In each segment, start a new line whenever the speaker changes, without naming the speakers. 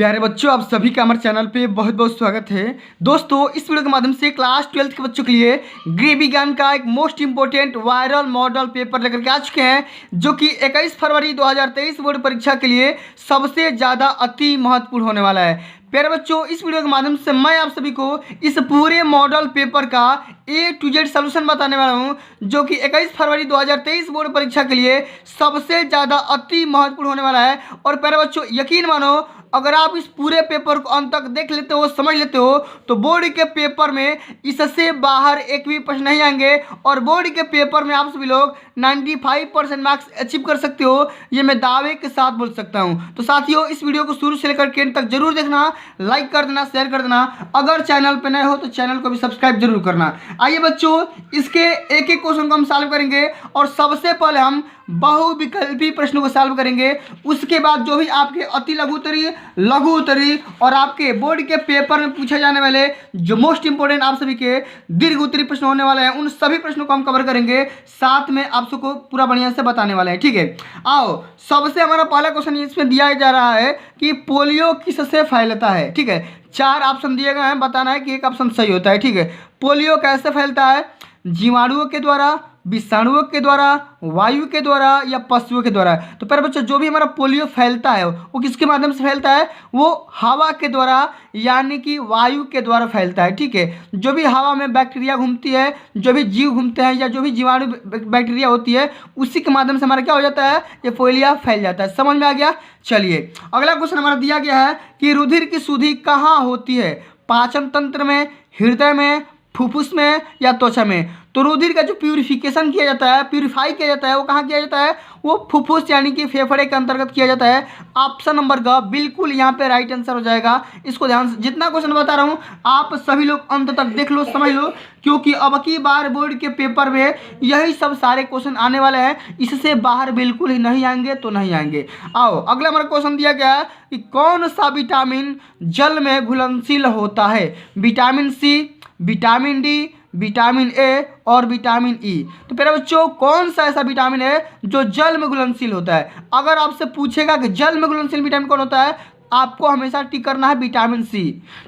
प्यारे बच्चों, आप सभी का हमारे चैनल पे बहुत बहुत स्वागत है। दोस्तों, इस वीडियो के माध्यम से क्लास 12 के बच्चों के लिए गृह विज्ञान का एक most important viral model paper लेकर के आ चुके हैं, जो कि 21 फरवरी 2023 बोर्ड परीक्षा के लिए सबसे ज़्यादा अति महत्वपूर्ण होने वाला है। प्यारे बच्चों, इस वीडियो के माध्यम से मैं आप सभी को इस पूरे मॉडल पेपर का A to Z सॉल्यूशन बताने वाला हूं, जो कि 21 फरवरी 2023 बोर्ड परीक्षा के लिए सबसे ज़्यादा अति महत्वपूर्ण होने वाला है। और प्यारे बच्चों, यकीन मानो, अगर आप इस पूरे पेपर को अंत तक देख लेते हो, समझ लेते हो, तो बोर्ड के पेपर में इससे बाहर एक भी प्रश्न नहीं आएंगे और बोर्ड के पेपर में आप सभी लोग 95% मार्क्स अचीव कर सकते हो। ये मैं दावे के साथ बोल सकता हूं। तो साथियों, इस वीडियो को शुरू से लेकर एंड तक जरूर देखना, लाइक कर देना, शेयर कर देना। अगर चैनल पर नए हो तो चैनल को भी सब्सक्राइब जरूर करना। आइए बच्चों, इसके एक एक क्वेश्चन को हम सॉल्व करेंगे और सबसे पहले हम बहुविकल्पी प्रश्नों को सॉल्व करेंगे। उसके बाद जो भी आपके अति लघु उत्तरीय, लघु उत्तरीय और आपके बोर्ड के पेपर में पूछे जाने वाले जो मोस्ट इंपोर्टेंट आप सभी के दीर्घ उत्तरीय प्रश्न होने वाले हैं, उन सभी प्रश्नों को हम कवर करेंगे। साथ में आप सबको पूरा बढ़िया से बताने वाले हैं। ठीक है, आओ, सबसे हमारा पहला क्वेश्चन इसमें दिया जा रहा है कि पोलियो किससे फैलता है। ठीक है, 4 ऑप्शन दिए गए हैं, बताना है कि एक ऑप्शन सही होता है। ठीक है, पोलियो कैसे फैलता है? जीवाणुओं के द्वारा, विषाणुओं के द्वारा, वायु के द्वारा या पशुओं के द्वारा। तो पर बच्चों, जो भी हमारा पोलियो फैलता है वो किसके माध्यम से फैलता है? वो हवा के द्वारा, यानी कि वायु के द्वारा फैलता है। ठीक है, जो भी हवा में बैक्टीरिया घूमती है, जो भी जीव घूमते हैं या जो भी जीवाणु बैक्टीरिया होती है, उसी के माध्यम से हमारा क्या हो जाता है? ये पोलियो फैल जाता है। समझ में आ गया? चलिए, अगला क्वेश्चन हमारा दिया गया है कि रुधिर की शुद्धि कहाँ होती है? पाचन तंत्र में, हृदय में, फुफ्फुस में या त्वचा में? तो रुधिर का जो प्यूरिफिकेशन किया जाता है, प्यूरिफाई किया जाता है, वो कहाँ किया जाता है? वो फुफ्फुस यानी कि फेफड़े के अंतर्गत किया जाता है। ऑप्शन नंबर ग बिल्कुल यहाँ पे राइट आंसर हो जाएगा। इसको ध्यान से, जितना क्वेश्चन बता रहा हूँ आप सभी लोग अंत तक देख लो, समझ लो, क्योंकि अब की बार बोर्ड के पेपर में यही सब सारे क्वेश्चन आने वाले हैं। इससे बाहर बिल्कुल ही नहीं आएंगे तो नहीं आएंगे। आओ, अगला हमारा क्वेश्चन दिया गया है कि कौन सा विटामिन जल में घुलनशील होता है? Vitamin C, vitamin D, vitamin A और विटामिन ई। तो प्यारे बच्चों, कौन सा ऐसा विटामिन है जो जल में घुलनशील होता है? अगर आपसे पूछेगा कि जल में घुलनशील विटामिन कौन होता है, आपको हमेशा टिक करना है विटामिन सी।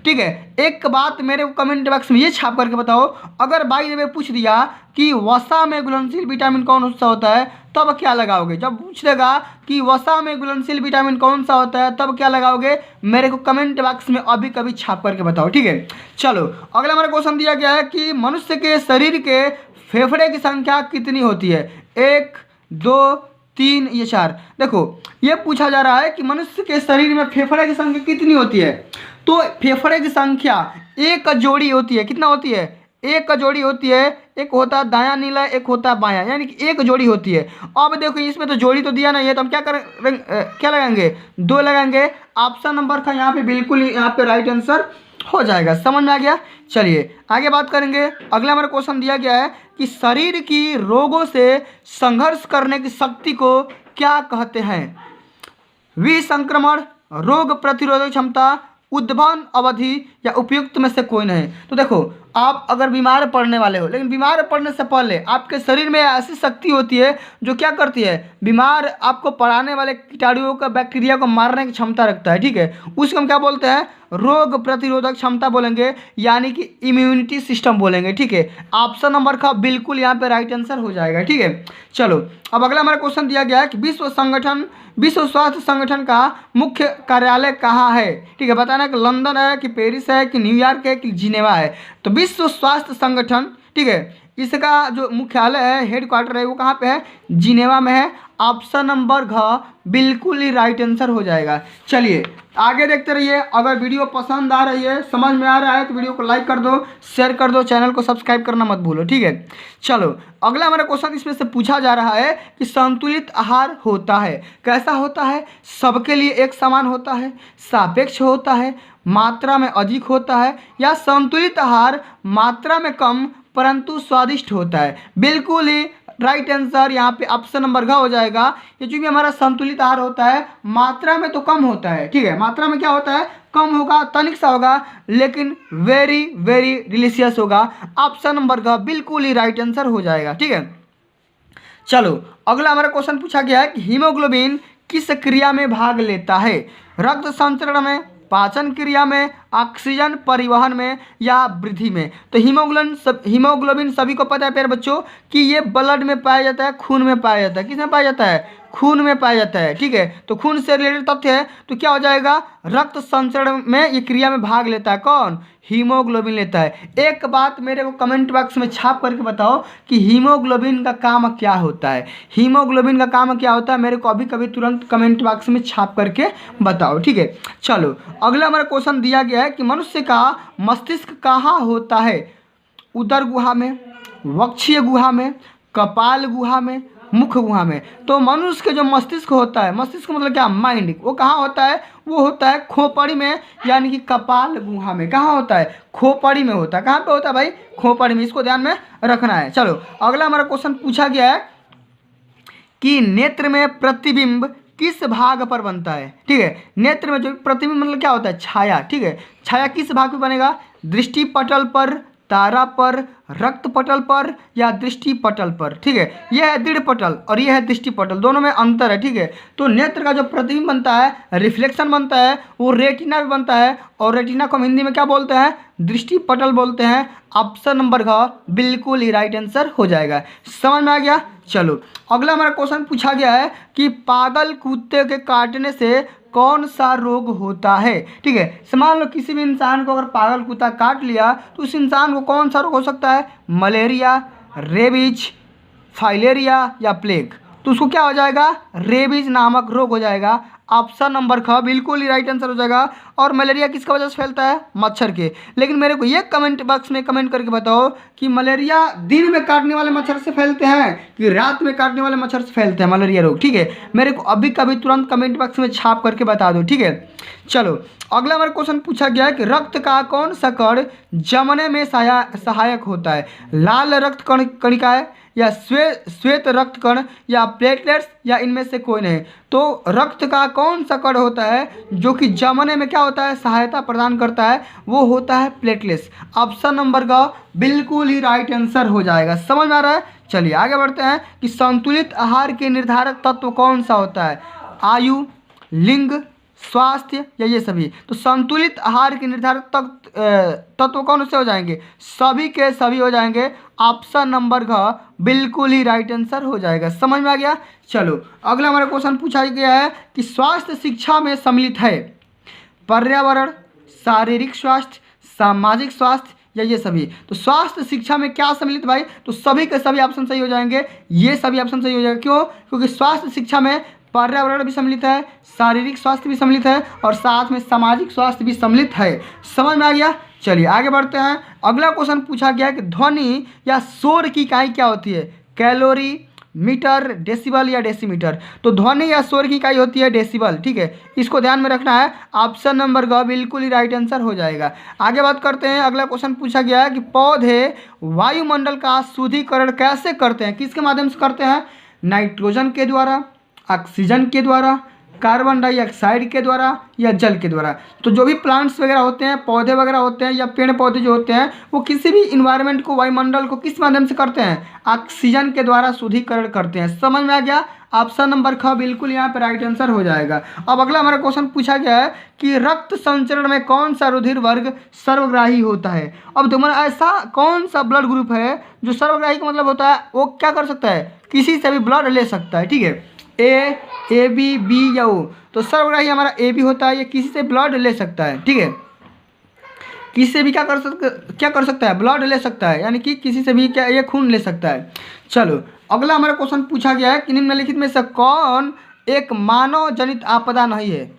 ठीक है, एक बात मेरे को कमेंट बॉक्स में ये छाप करके बताओ, अगर बाई में पूछ दिया कि वसा में घुलनशील विटामिन कौन सा होता है, तब क्या लगाओगे? जब पूछ लेगा कि वसा में घुलनशील विटामिन कौन सा होता है, तब क्या लगाओगे? मेरे को कमेंट बॉक्स में अभी कभी छाप करके बताओ। ठीक है, चलो, अगला हमारा क्वेश्चन दिया गया है कि मनुष्य के शरीर के फेफड़े की संख्या कितनी होती है? 1, 2, 3 या 4? देखो, ये पूछा जा रहा है कि मनुष्य के शरीर में फेफड़े की संख्या कितनी होती है। तो फेफड़े की संख्या एक का जोड़ी होती है। कितना होती है? एक का जोड़ी होती है। एक होता है दायां नीला, एक होता है बायां, यानी कि एक जोड़ी होती है। अब देखो, इसमें तो जोड़ी तो दिया नहीं है, तो हम क्या लगाएंगे? 2 लगाएंगे। ऑप्शन नंबर का यहाँ पे बिल्कुल यहाँ पे राइट आंसर हो जाएगा। समझ में आ गया? चलिए आगे बात करेंगे। अगला हमारा क्वेश्चन दिया गया है कि शरीर की रोगों से संघर्ष करने की शक्ति को क्या कहते हैं? विसंक्रमण, रोग प्रतिरोधक क्षमता, उद्भवन अवधि या उपयुक्त में से कोई नहीं। तो देखो, आप अगर बीमार पड़ने वाले हो, लेकिन बीमार पड़ने से पहले आपके शरीर में ऐसी शक्ति होती है जो क्या करती है? बीमार आपको पड़ाने वाले कीटाणुओं का, बैक्टीरिया को मारने की क्षमता रखता है। ठीक है, उसको हम क्या बोलते हैं? रोग प्रतिरोधक क्षमता बोलेंगे, यानी कि इम्यूनिटी सिस्टम बोलेंगे। ठीक है, ऑप्शन नंबर का बिल्कुल यहाँ पे राइट आंसर हो जाएगा। ठीक है, चलो, अब अगला हमारा क्वेश्चन दिया गया है कि विश्व स्वास्थ्य संगठन का मुख्य कार्यालय कहाँ है? ठीक है, बताना कि लंदन है, कि पेरिस है, कि न्यूयॉर्क है, कि जिनेवा है। तो विश्व स्वास्थ्य संगठन, ठीक है, इसका जो मुख्यालय है, हेड क्वार्टर है, वो कहाँ पे है? जिनेवा में है। ऑप्शन नंबर घ बिल्कुल ही राइट आंसर हो जाएगा। चलिए आगे देखते रहिए। अगर वीडियो पसंद आ रही है, समझ में आ रहा है, तो वीडियो को लाइक कर दो, शेयर कर दो, चैनल को सब्सक्राइब करना मत भूलो। ठीक है, चलो, अगला हमारा क्वेश्चन इसमें से पूछा जा रहा है कि संतुलित आहार होता है, कैसा होता है? सबके लिए एक समान होता है, सापेक्ष होता है, मात्रा में अधिक होता है, या संतुलित आहार मात्रा में कम परंतु स्वादिष्ट होता है? बिल्कुल ही राइट आंसर यहाँ पे ऑप्शन नंबर घ हो जाएगा। ये जो भी हमारा संतुलित आहार होता है, मात्रा में तो कम होता है। ठीक है, मात्रा में क्या होता है? कम होगा, तनिक सा होगा, लेकिन वेरी वेरी डिलीशियस होगा। ऑप्शन नंबर घ बिल्कुल ही राइट आंसर हो जाएगा। ठीक है, चलो, अगला हमारा क्वेश्चन पूछा गया है कि हीमोग्लोबिन किस क्रिया में भाग लेता है? रक्त संचरण में, पाचन क्रिया में, ऑक्सीजन परिवहन में या वृद्धि में। तो हीमोग्लोबिन सभी को पता है प्यारे बच्चों कि ये ब्लड में पाया जाता है, खून में पाया जाता है। किस में पाया जाता है? खून में पाया जाता है। ठीक है, तो खून से रिलेटेड तथ्य है, तो क्या हो जाएगा? रक्त संचरण में ये क्रिया में भाग लेता है कौन? हीमोग्लोबिन लेता है। एक बात मेरे को कमेंट बॉक्स में छाप करके बताओ कि हीमोग्लोबिन का काम क्या होता है। हीमोग्लोबिन का काम क्या होता है मेरे को अभी कभी तुरंत कमेंट बॉक्स में छाप करके बताओ। ठीक है, चलो अगला हमारा क्वेश्चन दिया गया है कि मनुष्य का मस्तिष्क कहाँ होता है? उदर गुहा में, वक्षीय गुहा में, कपाल गुहा में, मुख गुहा में। तो मनुष्य के जो मस्तिष्क होता है, मस्तिष्क मतलब क्या? माइंड, वो कहाँ होता है? वो होता है खोपड़ी में, यानी कि कपाल गुहा में। कहाँ होता है? खोपड़ी में होता है। कहाँ पे होता है भाई? खोपड़ी में। इसको ध्यान में रखना है। चलो अगला हमारा क्वेश्चन पूछा गया है कि नेत्र में प्रतिबिंब किस भाग पर बनता है? ठीक है, नेत्र में जो प्रतिबिंब मतलब क्या होता है? छाया। ठीक है, छाया किस भाग पर बनेगा? दृष्टि पटल पर, तारा पर, रक्त पटल पर या दृष्टि पटल पर। ठीक है, यह है दृढ़ पटल और यह है दृष्टि पटल, दोनों में अंतर है। ठीक है, तो नेत्र का जो प्रतिबिंब बनता है, रिफ्लेक्शन बनता है, वो रेटिना भी बनता है और रेटिना को हम हिंदी में क्या बोलते हैं? दृष्टि पटल बोलते हैं। ऑप्शन नंबर ग बिल्कुल ही राइट आंसर हो जाएगा। समझ में आ गया? चलो अगला हमारा क्वेश्चन पूछा गया है कि पागल कुत्ते के काटने से कौन सा रोग होता है? ठीक है, मान लो किसी भी इंसान को अगर पागल कुत्ता काट लिया तो उस इंसान को कौन सा रोग हो सकता है? मलेरिया, रेबीज, फाइलेरिया या प्लेग। तो उसको क्या हो जाएगा? रेबीज नामक रोग हो जाएगा। ऑप्शन नंबर ख बिल्कुल ही राइट आंसर हो जाएगा। और मलेरिया किसका वजह से फैलता है? मच्छर के। लेकिन मेरे को ये कमेंट बॉक्स में कमेंट करके बताओ कि मलेरिया दिन में काटने वाले मच्छर से फैलते हैं कि रात में काटने वाले मच्छर से फैलते हैं मलेरिया रोग? ठीक है, मेरे को अभी कभी तुरंत कमेंट बॉक्स में छाप करके बता दो। ठीक है, चलो अगला हमारा क्वेश्चन पूछा गया है कि रक्त का कौन सा कण जमने में सहायक होता है? लाल रक्त कण कणिकाएं या श्वेत रक्त कण या प्लेटलेट्स या इनमें से कोई नहीं। तो रक्त का कौन सा कण होता है जो कि जमने में क्या होता है? सहायता प्रदान करता है? वो होता है प्लेटलेट्स। ऑप्शन नंबर का बिल्कुल ही राइट आंसर हो जाएगा। समझ में आ रहा है? चलिए आगे बढ़ते हैं कि संतुलित आहार के निर्धारक तत्व कौन सा होता है? आयु, लिंग, स्वास्थ्य या ये सभी। तो संतुलित आहार के निर्धारक तत्व कौन से हो जाएंगे? सभी के सभी हो जाएंगे। ऑप्शन नंबर घ बिल्कुल ही राइट आंसर हो जाएगा। समझ में आ गया? चलो अगला हमारा क्वेश्चन पूछा गया है कि स्वास्थ्य शिक्षा में सम्मिलित है पर्यावरण, शारीरिक स्वास्थ्य, सामाजिक स्वास्थ्य या ये सभी। तो स्वास्थ्य शिक्षा में क्या सम्मिलित भाई? तो सभी के सभी ऑप्शन सही हो जाएंगे। ये सभी ऑप्शन सही हो जाएगा। क्यों? क्योंकि स्वास्थ्य शिक्षा में पर्यावरण भी सम्मिलित है, शारीरिक स्वास्थ्य भी सम्मिलित है और साथ में सामाजिक स्वास्थ्य भी सम्मिलित है। समझ में आ गया? चलिए आगे बढ़ते हैं। अगला क्वेश्चन पूछा गया कि ध्वनि या शोर की इकाई क्या होती है? कैलोरी, मीटर, डेसिबल या डेसीमीटर। तो ध्वनि या शोर की इकाई होती है डेसिबल। ठीक है, इसको ध्यान में रखना है। ऑप्शन नंबर ग बिल्कुल ही राइट आंसर हो जाएगा। आगे बात करते हैं। अगला क्वेश्चन पूछा गया है कि पौधे वायुमंडल का शुद्धिकरण कैसे करते हैं? किसके माध्यम से करते हैं? नाइट्रोजन के द्वारा, ऑक्सीजन के द्वारा, कार्बन डाइऑक्साइड के द्वारा या जल के द्वारा। तो जो भी प्लांट्स वगैरह होते हैं, पौधे वगैरह होते हैं या पेड़ पौधे जो होते हैं, वो किसी भी इन्वायरमेंट को, वायुमंडल को किस माध्यम से करते हैं? ऑक्सीजन के द्वारा शुद्धिकरण करते हैं। समझ में आ गया? ऑप्शन नंबर ख बिल्कुल यहाँ पर राइट आंसर हो जाएगा। अब अगला हमारा क्वेश्चन पूछा गया है कि रक्त संचरण में कौन सा रुधिर वर्ग सर्वग्राही होता है? अब तुम्हारा ऐसा कौन सा ब्लड ग्रुप है जो सर्वग्राही का मतलब होता है वो क्या कर सकता है? किसी से भी ब्लड ले सकता है। ठीक है, ए बी, बी या ओ। तो सर्वग्राही हमारा ए बी होता है, ये किसी से ब्लड ले सकता है। ठीक है, किसी से भी क्या कर सकता है? ब्लड ले सकता है, यानी कि किसी से भी क्या ये खून ले सकता है। चलो अगला हमारा क्वेश्चन पूछा गया है कि निम्नलिखित में से कौन एक मानव जनित आपदा नहीं है?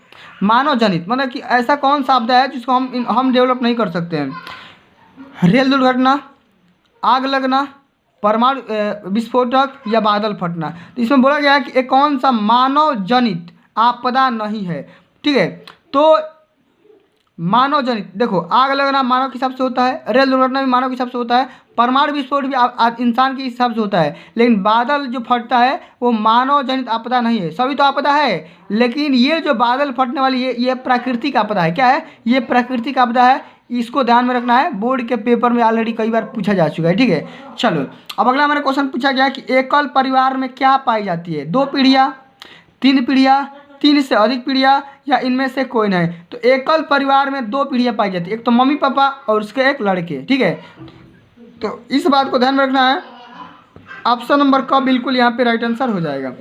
मानव जनित मतलब कि ऐसा कौन सा आपदा है जिसको हम डेवलप नहीं कर सकते हैं? रेल दुर्घटना, आग लगना, परमाणु विस्फोटक या बादल फटना। तो इसमें बोला गया है कि एक कौन सा मानव जनित आपदा नहीं है। ठीक है, तो मानव जनित देखो, आग लगना मानव के हिसाब से होता है, रेल दुर्घटना भी मानव के हिसाब से होता है, परमाणु विस्फोट भी इंसान के हिसाब से होता है, लेकिन बादल जो फटता है वो मानव जनित आपदा नहीं है। सभी तो आपदा है, लेकिन ये जो बादल फटने वाली ये प्राकृतिक आपदा है। क्या है? ये प्राकृतिक आपदा है। इसको ध्यान में रखना है, बोर्ड के पेपर में ऑलरेडी कई बार पूछा जा चुका है। ठीक है, चलो अब अगला हमारा क्वेश्चन पूछा गया कि एकल परिवार में क्या पाई जाती है? 2 पीढ़ियाँ, 3 पीढ़ियाँ, 3 से अधिक पीढ़ियाँ या इनमें से कोई नहीं। तो एकल परिवार में 2 पीढ़ियाँ पाई जाती है, एक तो मम्मी पापा और उसके एक लड़के, ठीक है। तो इस बात को ध्यान में रखना है। ऑप्शन नंबर क बिल्कुल यहाँ पे राइट आंसर हो जाएगा।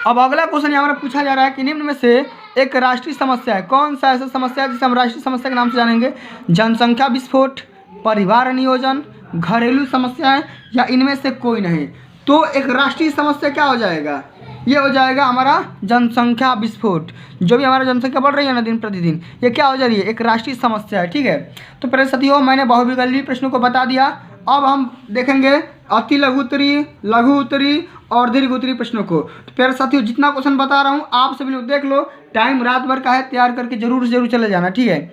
अब अगला क्वेश्चन यहाँ पर पूछा जा रहा है कि निम्न में से एक राष्ट्रीय समस्या है। कौन सा ऐसा समस्या है जिसे हम राष्ट्रीय समस्या के नाम से जानेंगे? जनसंख्या विस्फोट, परिवार नियोजन, घरेलू समस्याएं या इनमें से कोई नहीं। तो एक राष्ट्रीय समस्या क्या हो जाएगा? ये हो जाएगा हमारा जनसंख्या विस्फोट। जो भी हमारा जनसंख्या बढ़ रही है ना दिन प्रतिदिन, ये क्या हो जा रही है? एक राष्ट्रीय समस्या है, ठीक है। तो प्यारे साथियों, मैंने बहुविकल्पीय प्रश्नों को बता दिया। अब हम देखेंगे अति लघु उत्तरी, लघु उत्तरी और दीर्घ उत्तरी प्रश्नों को। तो प्यारे साथियों, जितना क्वेश्चन बता रहा हूँ आप सभी लोग देख लो, टाइम रात भर का है, तैयार करके जरूर से जरूर चले जाना, ठीक है।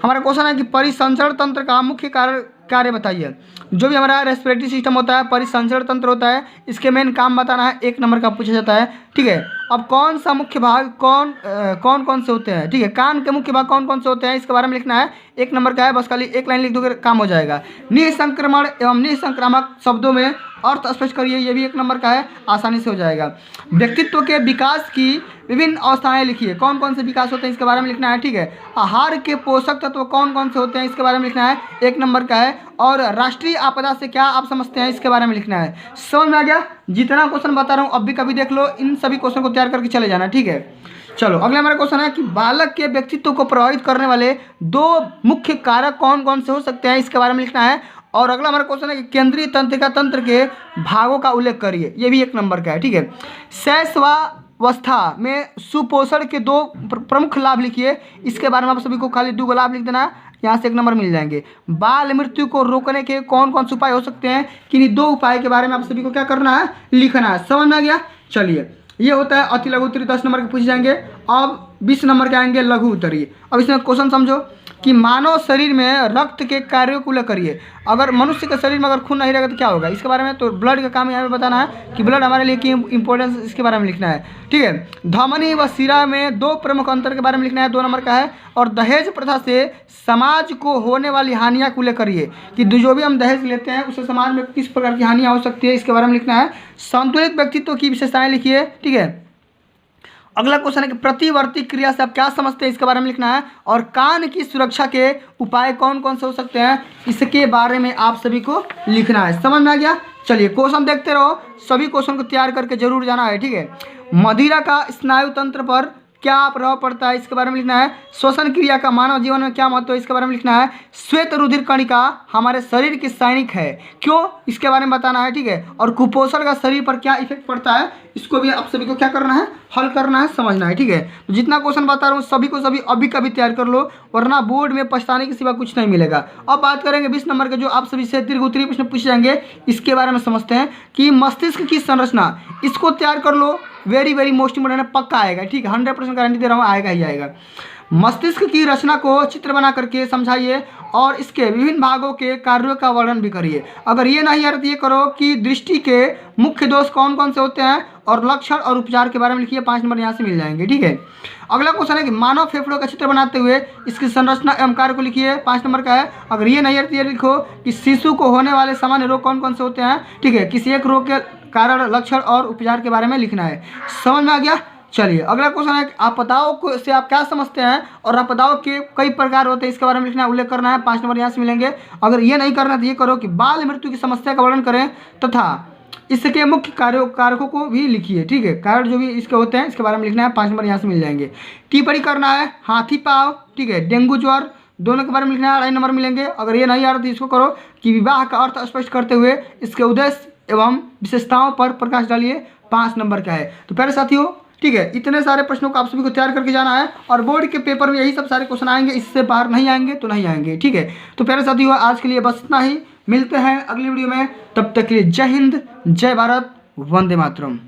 हमारा क्वेश्चन है कि परिसंचरण तंत्र का मुख्य कार्य बताइए। जो भी हमारा रेस्पिरेटरी सिस्टम होता है, परिसंचरण तंत्र होता है, इसके मेन काम बताना है, 1 नंबर का पूछा जाता है, ठीक है। अब कौन सा मुख्य भाग कौन कौन से होते हैं, ठीक है। कान के मुख्य भाग कौन कौन से होते हैं, इसके बारे में लिखना है, 1 नंबर का है, बस खाली 1 लाइन लिख दोगे काम हो जाएगा। निसंक्रमण एवं निसंक्रामक शब्दों में अर्थ स्पष्ट करिए, ये भी 1 नंबर का है, आसानी से हो जाएगा। व्यक्तित्व के विकास की विभिन्न अवस्थाएं लिखिए, कौन कौन से विकास होते हैं इसके बारे में लिखना है, ठीक है। आहार के पोषक तत्व कौन कौन से होते हैं इसके बारे में लिखना है, 1 नंबर का है। और राष्ट्रीय आपदा से क्या आप समझते हैं इसके बारे में लिखना है। समझ में आ गया? जितना क्वेश्चन बता रहा हूँ अब भी कभी देख लो, इन सभी क्वेश्चन को तैयार करके चले जाना, ठीक है। चलो अगला हमारा क्वेश्चन है कि बालक के व्यक्तित्व को प्रभावित करने वाले 2 मुख्य कारक कौन कौन से हो सकते हैं, इसके बारे में लिखना है। और अगला हमारा क्वेश्चन है कि केंद्रीय तंत्रिका तंत्र के भागों का उल्लेख करिए, ये भी 1 नंबर का है, ठीक है। शैशवावस्था में सुपोषण के 2 प्रमुख लाभ लिखिए, इसके बारे में आप सभी को खाली 2 लाभ लिख देना, यहाँ से 1 नंबर मिल जाएंगे। बाल मृत्यु को रोकने के कौन कौन से उपाय हो सकते हैं, किन्हीं 2 उपाय के बारे में आप सभी को क्या करना है, लिखना है। समझ में आ गया? चलिए, ये होता है अति लघु उत्तरी, 10 नंबर के पूछ जाएंगे। अब 20 नंबर के आएंगे लघु उत्तरी। अब इसमें क्वेश्चन समझो कि मानव शरीर में रक्त के कार्यों को उल्लेख करिए। अगर मनुष्य के शरीर में अगर खून नहीं रहेगा तो क्या होगा, इसके बारे में। तो ब्लड का काम यहाँ पे बताना है कि ब्लड हमारे लिए की इंपॉर्टेंस, इसके बारे में लिखना है, ठीक है। धमनी व शिरा में 2 प्रमुख अंतर के बारे में लिखना है, 2 नंबर का है। और दहेज प्रथा से समाज को होने वाली हानियाँ को उल्लेख करिए कि जो भी हम दहेज लेते हैं उससे समाज में किस प्रकार की हानियाँ हो सकती है, इसके बारे में लिखना है। संतुलित व्यक्तित्व की विशेषताएं लिखिए, ठीक है। अगला क्वेश्चन है कि प्रतिवर्ती क्रिया से आप क्या समझते हैं, इसके बारे में लिखना है। और कान की सुरक्षा के उपाय कौन कौन से हो सकते हैं, इसके बारे में आप सभी को लिखना है। समझ में आ गया? चलिए क्वेश्चन देखते रहो, सभी क्वेश्चन को तैयार करके जरूर जाना है, ठीक है। मदिरा का स्नायु तंत्र पर क्या प्रभाव पड़ता है, इसके बारे में लिखना है। श्वसन क्रिया का मानव जीवन में क्या महत्व है, इसके बारे में लिखना है। श्वेत रुधिर कणिका हमारे शरीर की सैनिक है, क्यों, इसके बारे में बताना है, ठीक है। और कुपोषण का शरीर पर क्या इफेक्ट पड़ता है, इसको भी आप सभी को क्या करना है, हल करना है, समझना है, ठीक है। तो जितना क्वेश्चन बता रहा हूँ सभी को सभी अभी कभी तैयार कर लो, वरना बोर्ड में पछताने के सिवा कुछ नहीं मिलेगा। अब बात करेंगे 20 नंबर के, जो आप सभी से दीर्घ उत्तरीय प्रश्न पूछे जाएंगे, इसके बारे में समझते हैं कि मस्तिष्क की संरचना, इसको तैयार कर लो, वेरी वेरी मोस्ट इंपोर्टेंट है, पक्का आएगा, ठीक है। 100% गारंटी दे रहा हूँ, आएगा ही आएगा। मस्तिष्क की रचना को चित्र बना करके समझाइए और इसके विभिन्न भागों के कार्यों का वर्णन भी करिए। अगर ये नहीं है तो ये करो कि दृष्टि के मुख्य दोष कौन कौन से होते हैं और लक्षण और उपचार के बारे में लिखिए, 5 नंबर यहाँ से मिल जाएंगे, ठीक है। अगला क्वेश्चन है कि मानव फेफड़ों का चित्र बनाते हुए इसकी संरचना एवं कार्य को लिखिए, 5 नंबर का है। अगर ये नहीं है तो ये लिखो कि शिशु को होने वाले सामान्य रोग कौन कौन से होते हैं, ठीक है। किसी एक रोग के कारण, लक्षण और उपचार के बारे में लिखना है। समझ में आ गया? चलिए अगला क्वेश्चन है कि आपदाओं को से आप क्या समझते हैं और आपदाओं के कई प्रकार होते हैं, इसके बारे में लिखना, उल्लेख करना है, 5 नंबर यहाँ से मिलेंगे। अगर ये नहीं करना तो ये करो कि बाल मृत्यु की समस्या का वर्णन करें तथा इसके मुख्य कारकों को भी लिखिए, ठीक है। कारण जो भी इसके होते हैं इसके बारे में लिखना है, 5 नंबर यहाँ से मिल जाएंगे। टिप्पणी करना है हाथी पाव, ठीक है, डेंगू ज्वर, दोनों के बारे में लिखना है, 2.5 नंबर मिलेंगे। अगर ये नहीं आ रहा तो इसको करो कि विवाह का अर्थ स्पष्ट करते हुए इसके उद्देश्य एवं विशेषताओं पर प्रकाश डालिए, 5 नंबर का है। तो प्यारे साथियों, ठीक है, इतने सारे प्रश्नों को आप सभी को तैयार करके जाना है और बोर्ड के पेपर में यही सब सारे क्वेश्चन आएंगे, इससे बाहर नहीं आएंगे तो नहीं आएंगे, ठीक है। तो प्यारे साथियों, आज के लिए बस इतना ही, मिलते हैं अगली वीडियो में, तब तक के लिए जय हिंद, जय भारत, वंदे मातरम।